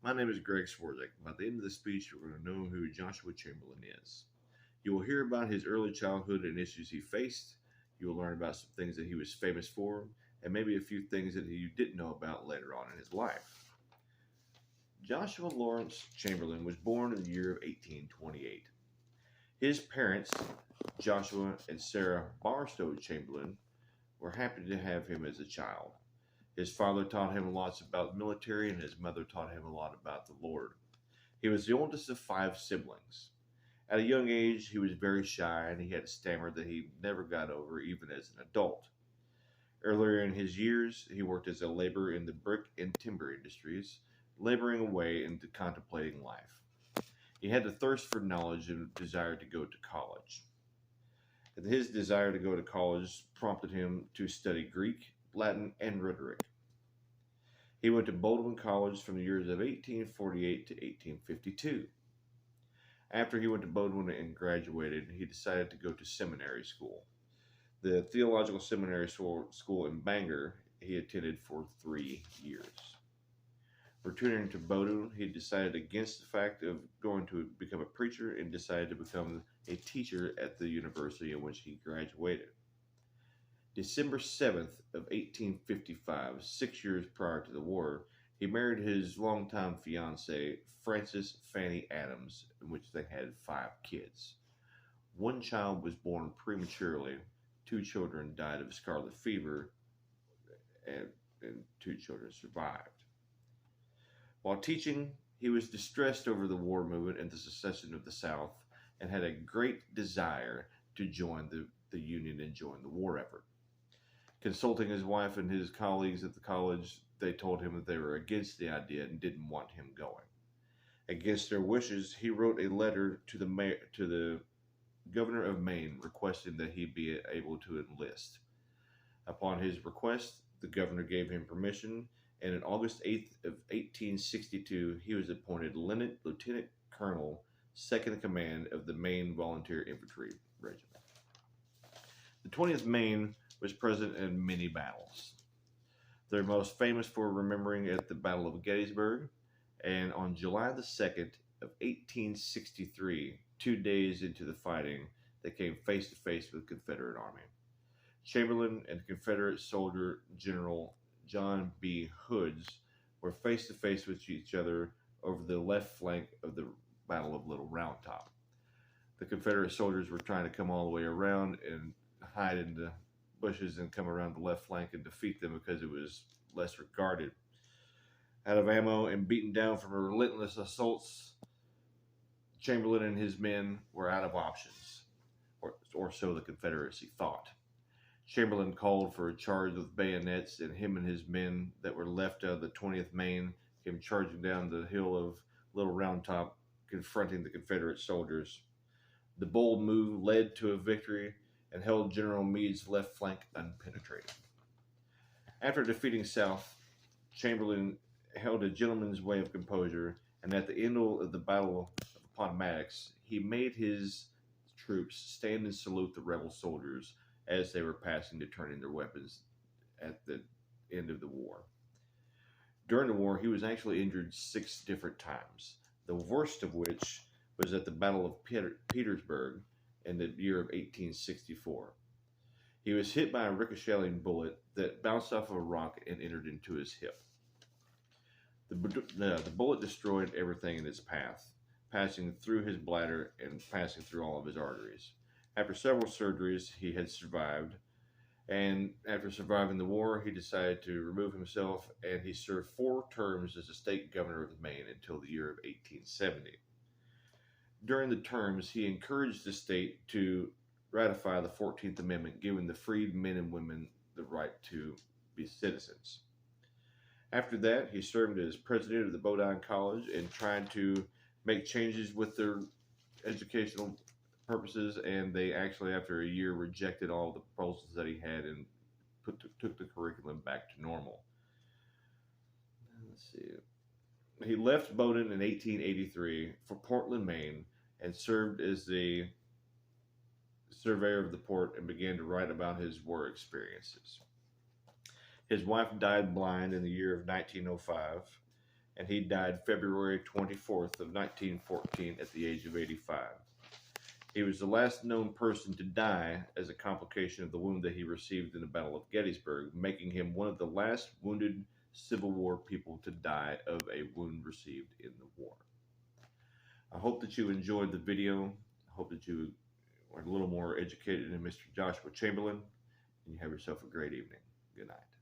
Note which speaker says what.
Speaker 1: My name is Greg Swarzak. By the end of the speech, you're going to know who Joshua Chamberlain is. You will hear about his early childhood and issues he faced. You will learn about some things that he was famous for, and maybe a few things that you didn't know about later on in his life. Joshua Lawrence Chamberlain was born in the year of 1828. His parents, Joshua and Sarah Barstow Chamberlain, were happy to have him as a child. His father taught him lots about military, and his mother taught him a lot about the Lord. He was the oldest of five siblings. At a young age, he was very shy and he had a stammer that he never got over, even as an adult. Earlier in his years, he worked as a laborer in the brick and timber industries, laboring away into contemplating life. He had a thirst for knowledge and desire to go to college. And his desire to go to college prompted him to study Greek, Latin, and rhetoric. He went to Baldwin College from the years of 1848 to 1852. After he went to Baldwin and graduated, he decided to go to seminary school. The Theological Seminary School in Bangor he attended for 3 years. Returning to Bowdoin, he decided against the fact of going to become a preacher and decided to become a teacher at the university in which he graduated. December 7th of 1855, 6 years prior to the war, he married his longtime fiancée, Frances Fanny Adams, in which they had 5 kids. One child was born prematurely, 2 children died of scarlet fever, and 2 children survived. While teaching, he was distressed over the war movement and the secession of the South and had a great desire to join the Union and join the war effort. Consulting his wife and his colleagues at the college, they told him that they were against the idea and didn't want him going. Against their wishes, he wrote a letter to the governor of Maine requesting that he be able to enlist. Upon his request, the governor gave him permission, and on August 8th of 1862, he was appointed Lieutenant Colonel, second in command of the Maine Volunteer Infantry Regiment. The 20th Maine was present in many battles. They're most famous for remembering at the Battle of Gettysburg, and on July the 2nd of 1863, 2 days into the fighting, they came face to face with the Confederate Army. Chamberlain and Confederate soldier General John B. Hoods were face to face with each other over the left flank of the Battle of Little Round Top. The Confederate soldiers were trying to come all the way around and hide in the bushes and come around the left flank and defeat them because it was less regarded. Out of ammo and beaten down from relentless assaults, Chamberlain and his men were out of options, or so the Confederacy thought. Chamberlain called for a charge with bayonets, and him and his men that were left of the 20th Maine came charging down the hill of Little Round Top, confronting the Confederate soldiers. The bold move led to a victory and held General Meade's left flank unpenetrated. After defeating South, Chamberlain held a gentleman's way of composure, and at the end of the Battle of Appomattox, he made his troops stand and salute the rebel soldiers as they were passing to turn in their weapons at the end of the war. During the war, he was actually injured 6 different times, the worst of which was at the Battle of Petersburg in the year of 1864. He was hit by a ricocheting bullet that bounced off of a rock and entered into his hip. The bullet destroyed everything in its path, passing through his bladder and passing through all of his arteries. After several surgeries, he had survived, and after surviving the war, he decided to remove himself, and he served 4 terms as a state governor of Maine until the year of 1870. During the terms, he encouraged the state to ratify the 14th Amendment, giving the freed men and women the right to be citizens. After that, he served as president of the Bowdoin College and tried to make changes with their educational purposes, and they actually, after a year, rejected all the proposals that he had and took the curriculum back to normal. Let's see. He left Bowdoin in 1883 for Portland, Maine, and served as the surveyor of the port and began to write about his war experiences. His wife died blind in the year of 1905, and he died February 24th of 1914 at the age of 85. He was the last known person to die as a complication of the wound that he received in the Battle of Gettysburg, making him one of the last wounded Civil War people to die of a wound received in the war. I hope that you enjoyed the video. I hope that you are a little more educated in Mr. Joshua Chamberlain, and you have yourself a great evening. Good night.